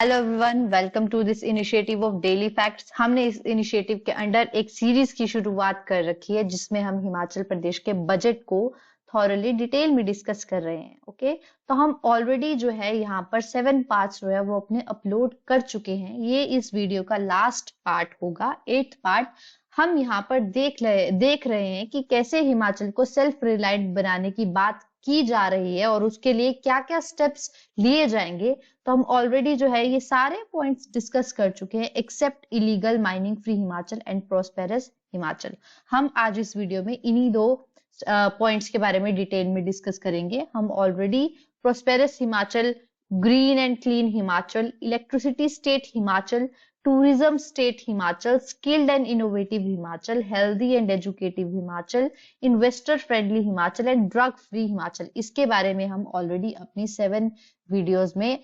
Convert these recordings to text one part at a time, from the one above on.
Hello everyone, welcome to this initiative of daily facts. हमने इस initiative के under एक सीरीज की शुरुआत कर रखी है जिसमें हम हिमाचल प्रदेश के बजट को थॉरली डिटेल में डिस्कस कर रहे हैं। ओके, तो हम ऑलरेडी जो है यहाँ पर 7 पार्ट्स जो है वो अपने अपलोड कर चुके हैं। ये इस वीडियो का लास्ट पार्ट होगा, 8th पार्ट। हम यहाँ पर देख रहे हैं कि कैसे हिमाचल को सेल्फ रिलायंट बनाने की बात की जा रही है और उसके लिए क्या क्या स्टेप्स लिए जाएंगे। तो हम ऑलरेडी जो है ये सारे पॉइंट्स डिस्कस कर चुके हैं except illegal mining free Himachal and prosperous Himachal. हम आज इस वीडियो में इन्हीं दो पॉइंट्स के बारे में डिटेल में डिस्कस करेंगे। हम already prosperous Himachal, green and clean Himachal, electricity state Himachal, tourism state Himachal, skilled and innovative Himachal, healthy and educative Himachal, investor friendly Himachal and drug free Himachal, इसके बारे में हम ऑलरेडी अपनी 7 वीडियोस में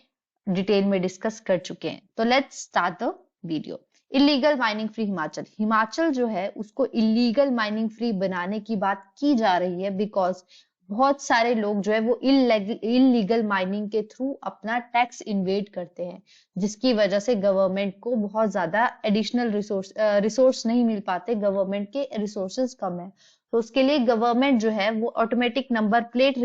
डिटेल में डिस्कस कर चुके हैं। तो let's start the video. Illegal mining free Himachal, Himachal जो है उसको इलीगल माइनिंग फ्री बनाने की बात की जा रही है बिकॉज बहुत सारे लोग जो है वो इलीगल माइनिंग के थ्रू अपना टैक्स इन्वेड करते हैं, जिसकी वजह से गवर्नमेंट को बहुत ज्यादा एडिशनल रिसोर्स नहीं मिल पाते। गवर्नमेंट के रिसोर्सेज कम है, तो उसके लिए गवर्नमेंट जो है वो ऑटोमेटिक नंबर प्लेट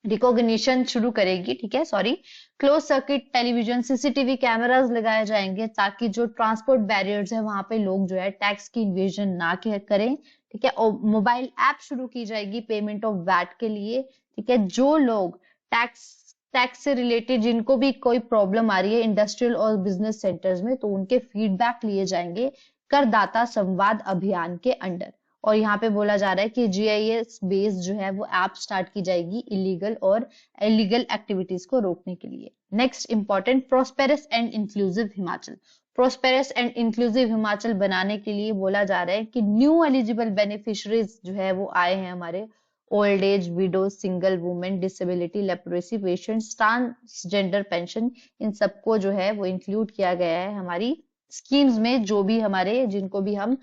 रिकॉग्निशन शुरू करेगी। ठीक है, sorry, close circuit television, CCTV cameras लगाए जाएंगे ताकि जो ट्रांसपोर्ट बैरियर्स है वहां पे लोग जो है टैक्स की इन्वेजन ना करें। ठीक है, और मोबाइल ऐप शुरू की जाएगी पेमेंट ऑफ वैट के लिए। ठीक है, जो लोग टैक्स से रिलेटेड जिनको भी कोई प्रॉब्लम आ रही है इंडस्ट्रियल और बिजनेस सेंटर्स में, तो उनके फीडबैक लिए जाएंगे करदाता संवाद अभियान के अंडर। और यहाँ पे बोला जा रहा है कि GIS बेस्ड जो है वो ऐप स्टार्ट की जाएगी इलीगल और इलीगल एक्टिविटीज को रोकने के लिए। Next important, prosperous and inclusive Himachal. Prosperous and inclusive Himachal बनाने के लिए बोला जा रहा है कि न्यू एलिजिबल बेनिफिशरीज जो है वो आए हैं हमारे old age, widow, single women, disability, leprosy patient, transgender pension, इन सबको जो है वो इंक्लूड किया गया है हमारी स्कीम्स में। जो भी हमारे जिनको भी हम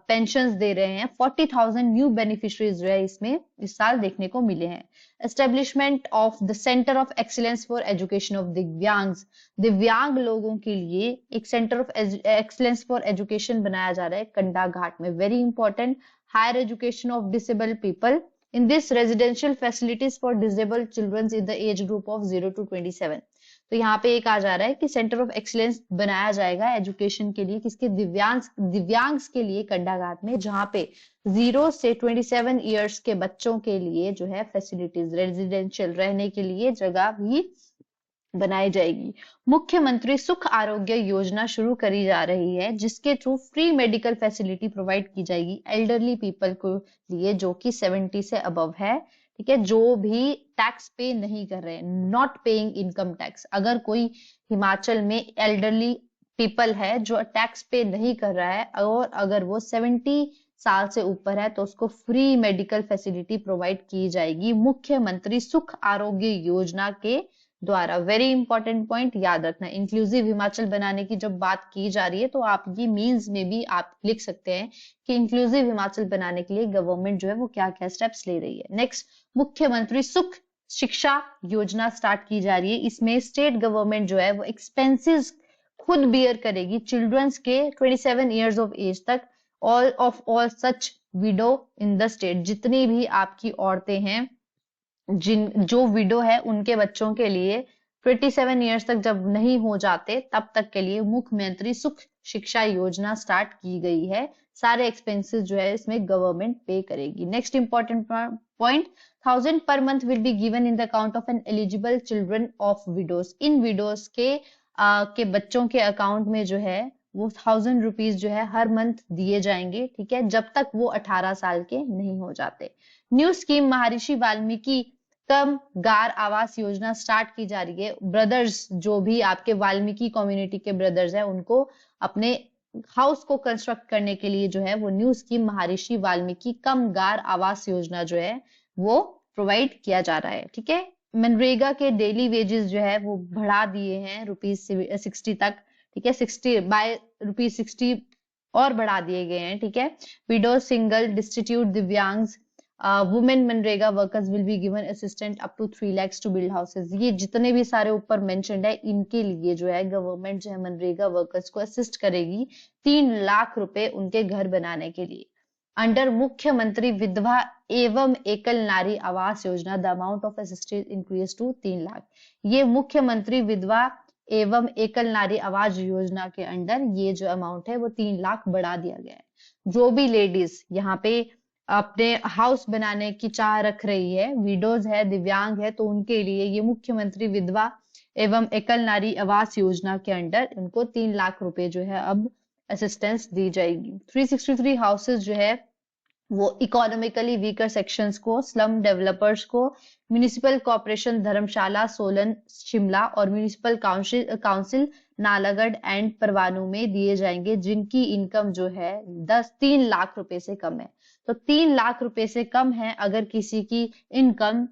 पेंशन्स दे रहे हैं, 40,000 न्यू बेनिफिशरीज जो है इसमें इस साल देखने को मिले हैं। Establishment of the centre of excellence for education of divyangs, दिव्यांग लोगों के लिए एक centre of excellence for education बनाया जा रहा है कंडाघाट में। Very important, higher education of disabled people in this residential facilities for disabled childrens in the age group of 0 to 27। तो यहाँ पे एक आ जा रहा है कि सेंटर ऑफ एक्सीलेंस बनाया जाएगा एजुकेशन के लिए, किसके, दिव्यांग्स के लिए कंडाघाट में, जहाँ पे 0 से 27 इयर्स के बच्चों के लिए जो है फैसिलिटीज, रेजिडेंशियल रहने के लिए जगह भी बनाई जाएगी। मुख्यमंत्री सुख आरोग्य योजना शुरू करी जा रही है जिसके through free medical facility provide की जाएगी एल्डरली पीपल को लिए जो कि 70 से अबव है। ठीक है, जो भी टैक्स पे नहीं कर रहे, नॉट पेइंग इनकम टैक्स। अगर कोई हिमाचल में एल्डरली पीपल है जो टैक्स पे नहीं कर रहा है और अगर वो 70 साल से ऊपर है तो उसको फ्री मेडिकल फैसिलिटी प्रोवाइड की जाएगी मुख्यमंत्री सुख आरोग्य योजना के द्वारा। वेरी इंपॉर्टेंट पॉइंट याद रखना। इंक्लूसिव हिमाचल बनाने की जब बात की जा रही है तो आप ये मीन्स में भी आप लिख सकते हैं कि इंक्लूसिव हिमाचल बनाने के लिए गवर्नमेंट जो है वो क्या क्या स्टेप्स ले रही है। नेक्स्ट, मुख्यमंत्री सुख शिक्षा योजना स्टार्ट की जा रही है। इसमें स्टेट गवर्नमेंट जो है वो एक्सपेंसेस खुद बियर करेगी चिल्ड्रंस के 27 इयर्स ऑफ एज तक, all such window in the state. जितनी भी आपकी औरतें हैं जो विडो है उनके बच्चों के लिए 27 इयर्स तक जब नहीं हो जाते तब तक के लिए मुख्यमंत्री सुख शिक्षा योजना स्टार्ट की गई है। सारे एक्सपेंसेस जो है इसमें गवर्नमेंट पे करेगी। Next important point, 1000 per month will be given in the account of N eligible children of widows. In widows के बच्चों के अकाउंट में जो है वो 1000 रुपीज जो है हर मंथ दिए जाएंगे। ठीक है, जब तक वो 18 साल के नहीं हो जाते। न्यू स्कीम महर्षि वाल्मीकि कम गार आवास योजना स्टार्ट की जा रही है। ब्रदर्स जो भी आपके वाल्मीकि कम्युनिटी के ब्रदर्स हैं उनको अपने हाउस को कंस्ट्रक्ट करने के लिए जो है वो न्यू स्कीम महर्षि वाल्मीकि कम गार आवास योजना जो है वो प्रोवाइड किया जा रहा है। ठीक है, मनरेगा के डेली वेजेस जो है वो बढ़ा दिए हैं ₹60 तक। ठीक है, 60 बाय ₹60 और बढ़ा दिए गए हैं। ठीक है, विडो, सिंगल, डिस्टिट्यूट, दिव्यांग women MNREGA workers will be given assistant up to 3 lakhs to build houses. ये जितने भी सारे ऊपर मेंशन्ड है इनके लिए जो है गवर्नमेंट जो है मनरेगा वर्कर्स को असिस्ट करेगी 3 लाख रुपए उनके घर बनाने के लिए। अंडर मुख्यमंत्री विधवा एवं एकल नारी आवास योजना the amount of assistance increase to 3 lakh. ये मुख्यमंत्री विधवा एवं एकल नारी आवास योजना के अंडर ये जो अमाउंट है वो 3 लाख बढ़ा दिया गया है। जो भी लेडीज यहाँ पे अपने हाउस बनाने की चाह रख रही है, विडोज है, दिव्यांग है, तो उनके लिए ये मुख्यमंत्री विधवा एवं एकल नारी आवास योजना के अंडर उनको 3 लाख रुपए जो है अब असिस्टेंस दी जाएगी। 363 हाउसेज जो है वो इकोनॉमिकली वीकर सेक्शंस को, स्लम डेवलपर्स को, म्युनिसिपल कॉर्पोरेशन धर्मशाला, सोलन, शिमला और municipal council Nalagarh and Parwanoo में दिए जाएंगे जिनकी इनकम जो है 3 लाख रुपए से कम है। तो 3 लाख रुपए से कम है अगर किसी की इनकम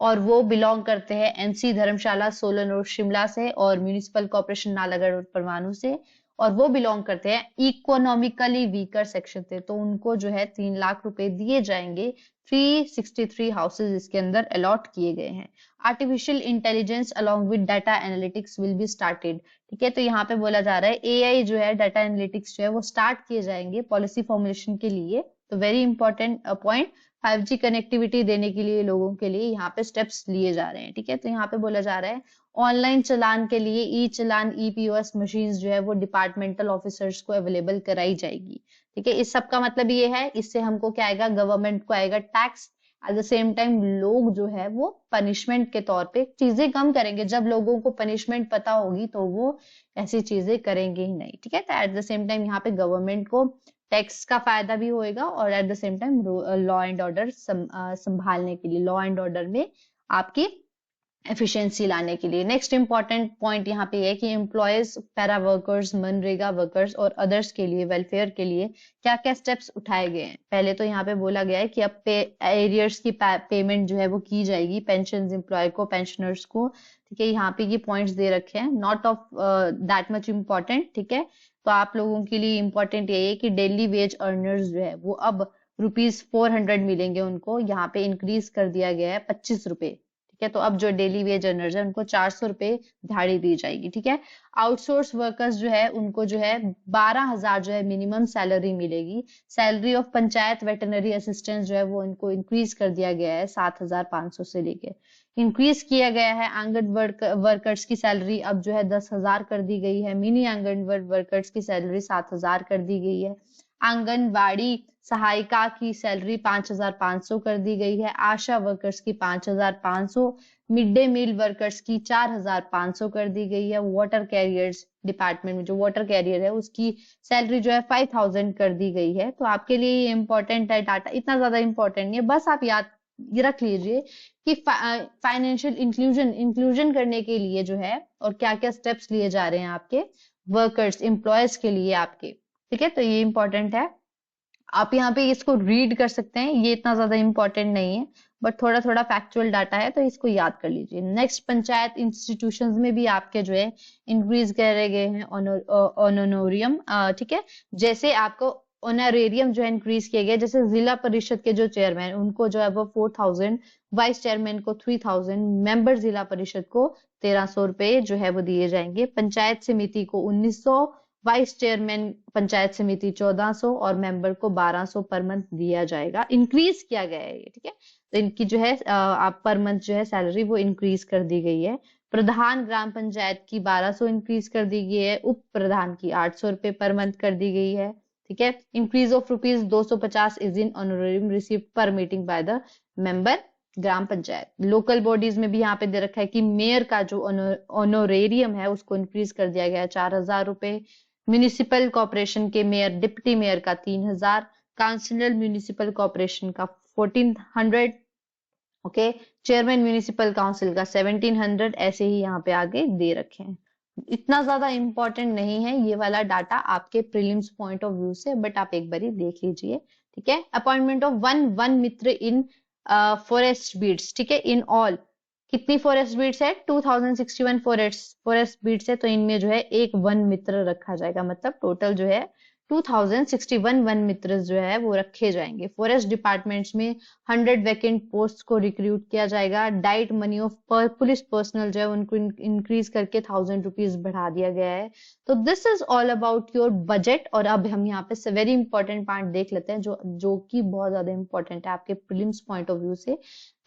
और वो बिलोंग करते हैं एनसी धर्मशाला, सोलन और शिमला से और म्युनिसिपल कॉर्पोरेशन नालागढ़ और परवाणु से, और वो बिलोंग करते हैं इकोनॉमिकली वीकर सेक्शन से, तो उनको जो है 3 लाख रुपए दिए जाएंगे। 363 हाउसेज इसके अंदर अलॉट किए गए हैं। Artificial intelligence along with data analytics will be started. ठीक है, तो यहाँ पे बोला जा रहा है एआई जो है, डाटा एनालिटिक्स जो है वो स्टार्ट किए जाएंगे पॉलिसी फॉर्मुलेशन के लिए। तो very important point, 5G connectivity देने के लिए लोगों के लिए यहाँ पे स्टेप्स लिए जा रहे हैं। ठीक है, तो यहाँ पे बोला जा रहा है ऑनलाइन चलान के लिए ई चलान EPOS मशीन जो है वो डिपार्टमेंटल ऑफिसर्स को अवेलेबल कराई जाएगी। ठीक है, इस सब का मतलब ये है, इससे हमको क्या आएगा, गवर्नमेंट को आएगा tax. Eight the same time लोग जो है वो पनिशमेंट के तौर पे चीजें कम करेंगे। जब लोगों को पनिशमेंट पता होगी तो वो ऐसी चीजें करेंगे ही नहीं। ठीक है, तो एट द सेम टाइम यहाँ पे गवर्नमेंट को टैक्स का फायदा भी होएगा और eight the same time law and order संभालने के लिए, लॉ एंड ऑर्डर में आपकी एफिशिएंसी लाने के लिए। नेक्स्ट इंपॉर्टेंट पॉइंट यहाँ पे है कि employees, para workers, MNREGA workers और अदर्स के लिए, वेलफेयर के लिए क्या क्या स्टेप्स उठाए गए हैं। पहले तो यहाँ पे बोला गया है कि अब एरियर्स की पेमेंट जो है वो की जाएगी पेंशन एम्प्लॉय को, पेंशनर्स को। ठीक है, यहाँ पे ये पॉइंट्स दे रखे हैं, not of that much important. ठीक है, तो आप लोगों के लिए इम्पोर्टेंट यही है कि डेली वेज अर्नर्स जो है वो अब ₹400 मिलेंगे उनको। यहाँ पे इंक्रीज कर दिया गया है 25 रुपए। ठीक है, तो अब जो डेली वेज अर्नर्स है उनको 400 रुपए दिहाड़ी दी जाएगी। ठीक है, आउटसोर्स वर्कर्स जो है उनको जो है 12,000 जो है मिनिमम सैलरी मिलेगी। Salary of panchayat veterinary assistant जो है वो इनको इंक्रीज कर दिया गया है 7,500 से लेके। इंक्रीज किया गया है आंगन वर्कर्स की सैलरी अब जो है 10,000 कर दी गई है। मिनी आंगनवाड़ी वर्कर्स की सैलरी 7,000 कर दी गई है। आंगनबाड़ी सहायिका की सैलरी 5,500 कर दी गई है। आशा वर्कर्स की 5,500, मिड डे मील वर्कर्स की 4,500 कर दी गई है। वाटर कैरियर्स डिपार्टमेंट में जो वाटर कैरियर है उसकी सैलरी जो है 5,000 कर दी गई है। तो आपके लिए ये इंपॉर्टेंट है डाटा, इतना ज्यादा इंपॉर्टेंट नहीं है, बस आप याद रख लीजिए कि फाइनेंशियल इंक्लूजन करने के लिए जो है और क्या क्या स्टेप्स लिए जा रहे हैं आपके वर्कर्स, एम्प्लॉयज के लिए आपके। ठीक है, तो ये इंपॉर्टेंट है, आप यहाँ पे इसको रीड कर सकते हैं, ये इतना ज्यादा इंपॉर्टेंट नहीं है बट थोड़ा थोड़ा फैक्चुअल डाटा है तो इसको याद कर लीजिए। नेक्स्ट, पंचायत इंस्टीट्यूशंस में भी आपके जो है इंक्रीज करे गए हैं ऑनोरियम। ठीक है, जैसे आपको ऑनरेरियम जो है इंक्रीज किए गए, जैसे जिला परिषद के जो चेयरमैन उनको जो है वो 4,000, वाइस चेयरमैन को 3,000, मेंबर जिला परिषद को 1,300 रुपए जो है वो दिए जाएंगे। पंचायत समिति को 1,900, वाइस चेयरमैन पंचायत समिति 1,400 और मेंबर को 1,200 पर मंथ दिया जाएगा। इंक्रीज किया गया है ये। ठीक है, तो इनकी जो है आप पर मंथ जो है सैलरी वो इंक्रीज कर दी गई है। प्रधान ग्राम पंचायत की 1,200 इंक्रीज कर दी गई है। उप प्रधान की 800 रुपए पर मंथ कर दी गई है। ठीक है, increase of ₹250 is in honorarium received per meeting by the member Gram Panchayat. Local bodies में भी यहाँ पे दे रखा है कि मेयर का जो ऑनोरेरियम है उसको इंक्रीज कर दिया गया है 4,000 रुपए। म्युनिसिपल कॉर्पोरेशन के मेयर, डिप्टी मेयर का 3,000, काउंसिलर म्युनिसिपल कॉर्पोरेशन का 1,400, ओके, चेयरमैन म्युनिसिपल काउंसिल का 1,700, ऐसे ही यहाँ पे आगे दे रखे हैं। इतना ज्यादा इंपॉर्टेंट नहीं है ये वाला डाटा आपके प्रीलिम्स पॉइंट ऑफ व्यू से, बट आप एक बारी देख लीजिए। ठीक है, अपॉइंटमेंट ऑफ वन मित्र इन फॉरेस्ट बीट्स। ठीक है, इन ऑल कितनी फॉरेस्ट बीट्स है, 2061 फॉरेस्ट बीट्स है, तो इनमें जो है एक वन मित्र रखा जाएगा, मतलब टोटल जो है 2061 वन मित्र जो है वो रखे जाएंगे। फॉरेस्ट डिपार्टमेंट्स में 100 वैकेंट पोस्ट को रिक्रूट किया जाएगा। Diet money of police personal जो है उनको इंक्रीज करके 1000 रुपीज बढ़ा दिया गया है। तो this is all about your budget. और अब हम यहाँ पे वेरी इंपॉर्टेंट पार्ट देख लेते हैं जो कि बहुत ज्यादा इंपॉर्टेंट है आपके प्रीलिम्स पॉइंट ऑफ व्यू से,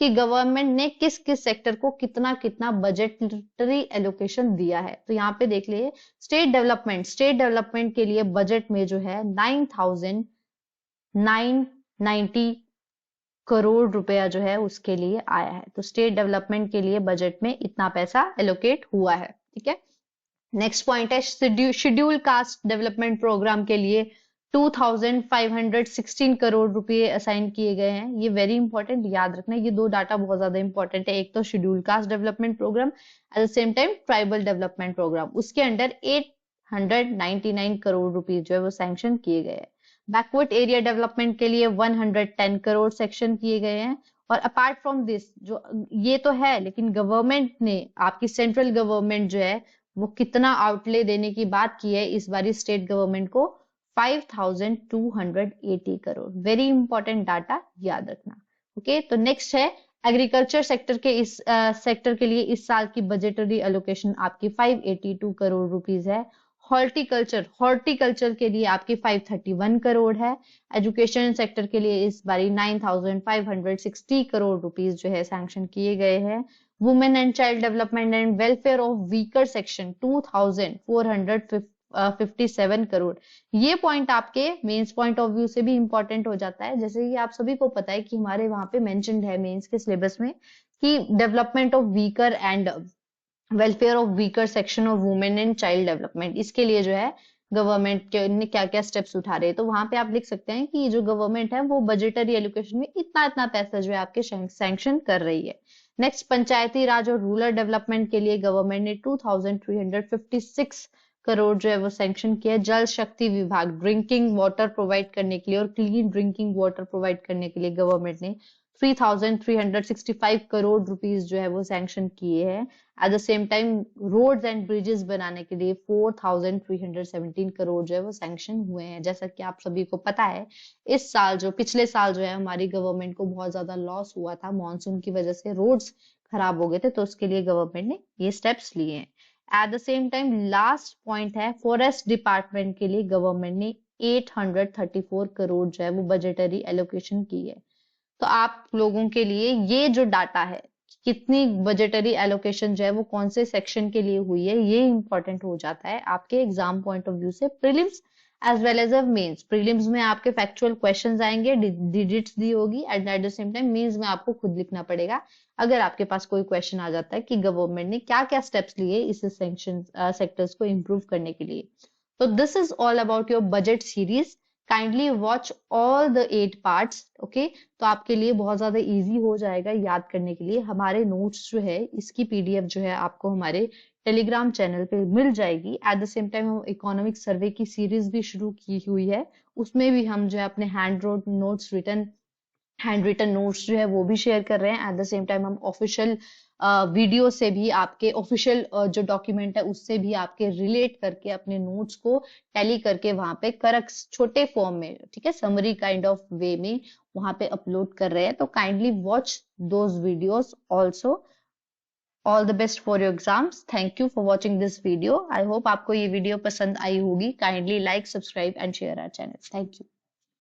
कि गवर्नमेंट ने किस किस सेक्टर को कितना कितना बजटरी एलोकेशन दिया है। तो यहाँ पे देख लिए स्टेट डेवलपमेंट के लिए बजट में जो है 9,990 करोड़ रुपया जो है उसके लिए आया है। तो स्टेट डेवलपमेंट के लिए बजट में इतना पैसा एलोकेट हुआ है। ठीक है, नेक्स्ट पॉइंट है शेड्यूल कास्ट डेवलपमेंट प्रोग्राम के लिए 2516 करोड़ रुपए असाइन किए गए हैं। ये वेरी इंपॉर्टेंट, याद रखना, ये दो डाटा बहुत ज्यादा इंपॉर्टेंट है। एक तो schedule caste development program, at the same time tribal development program, उसके अंडर 899 करोड़ रुपए जो है वो सैंक्शन किए गए हैं। बैकवर्ड एरिया डेवलपमेंट के लिए 110 करोड़ सेक्शन किए गए हैं। और अपार्ट फ्रॉम दिस, जो ये तो है, लेकिन गवर्नमेंट ने, आपकी सेंट्रल गवर्नमेंट जो है वो कितना आउटले देने की बात की है इस बारी स्टेट गवर्नमेंट को, 5280 करोड़। वेरी इंपॉर्टेंट डाटा, याद रखना। ओके, तो नेक्स्ट है एग्रीकल्चर सेक्टर के इस सेक्टर के लिए इस साल की बजटरी एलोकेशन आपकी 582 करोड़ रुपीस है। हॉर्टिकल्चर के लिए आपकी 531 करोड़ है। एजुकेशन सेक्टर के लिए इस बारी 9560 करोड़ रुपीस जो है सैंक्शन किए गए हैं। Women and child development and welfare of weaker section 2457 crore. ये पॉइंट आपके मेंस पॉइंट ऑफ व्यू से भी इंपॉर्टेंट हो जाता है। जैसे कि आप सभी को पता है कि हमारे वहां पे मेंशन्ड है मेंस के सिलेबस में कि development of weaker and welfare of weaker section of women and child development, इसके लिए जो है गवर्नमेंट ने क्या क्या स्टेप्स उठा रहे हैं। तो वहां पे आप लिख सकते हैं कि जो गवर्नमेंट है वो बजटरी एलोकेशन में इतना इतना पैसा जो है आपके सैंक्शन कर रही है। नेक्स्ट, पंचायती राज और रूरल डेवलपमेंट के लिए गवर्नमेंट ने 2356 करोड़ जो है वो सैंक्शन किया। जल शक्ति विभाग ड्रिंकिंग वाटर प्रोवाइड करने के लिए और क्लीन ड्रिंकिंग वाटर प्रोवाइड करने के लिए गवर्नमेंट ने 3365 करोड़ रुपीस जो है वो सैंक्शन किए हैं। At the same time roads and bridges बनाने के लिए 4317 करोड़ जो है वो सैंक्शन हुए हैं। जैसा कि आप सभी को पता है, इस साल जो पिछले साल जो है हमारी गवर्नमेंट को बहुत ज्यादा लॉस हुआ था, मानसून की वजह से रोड्स खराब हो गए थे, तो उसके लिए गवर्नमेंट ने ये स्टेप्स लिए हैं। At the same time last point है फॉरेस्ट डिपार्टमेंट के लिए गवर्नमेंट ने 834 करोड़ जो है वो बजटरी एलोकेशन की है। तो आप लोगों के लिए ये जो डाटा है, कितनी बजटरी एलोकेशन जो है वो कौन से सेक्शन के लिए हुई है, ये इंपॉर्टेंट हो जाता है आपके एग्जाम पॉइंट ऑफ व्यू से, prelims as well as mains. Prelims में आपके फैक्चुअल क्वेश्चंस आएंगे, डिजिट्स दी होगी, and at the same time mains में आपको खुद लिखना पड़ेगा अगर आपके पास कोई क्वेश्चन आ जाता है कि गवर्नमेंट ने क्या क्या स्टेप्स लिए इस सेक्शन सेक्टर्स को इम्प्रूव करने के लिए। तो this is all about your budget series. Kindly watch all the 8 parts. Okay, तो आपके लिए बहुत ज्यादा इजी हो जाएगा याद करने के लिए। हमारे नोट्स जो है इसकी पीडीएफ जो है आपको हमारे टेलीग्राम चैनल पे मिल जाएगी। एट द सेम टाइम हम इकोनॉमिक सर्वे की सीरीज भी शुरू की हुई है, उसमें भी हम जो है अपने हैंड रिटन नोट्स जो है वो भी शेयर कर रहे हैं। एट द सेम टाइम हम ऑफिशियल वीडियो से भी, आपके ऑफिशियल जो डॉक्यूमेंट है उससे भी आपके रिलेट करके अपने नोट्स को टैली करके वहां पे करेक्ट छोटे फॉर्म में, ठीक है, समरी काइंड ऑफ वे में वहां पे अपलोड कर रहे हैं। तो kindly watch those videos also. All the best for your exams. Thank you for watching this video. I hope आपको ये वीडियो पसंद आई होगी। Kindly like, subscribe and share our channel. Thank you.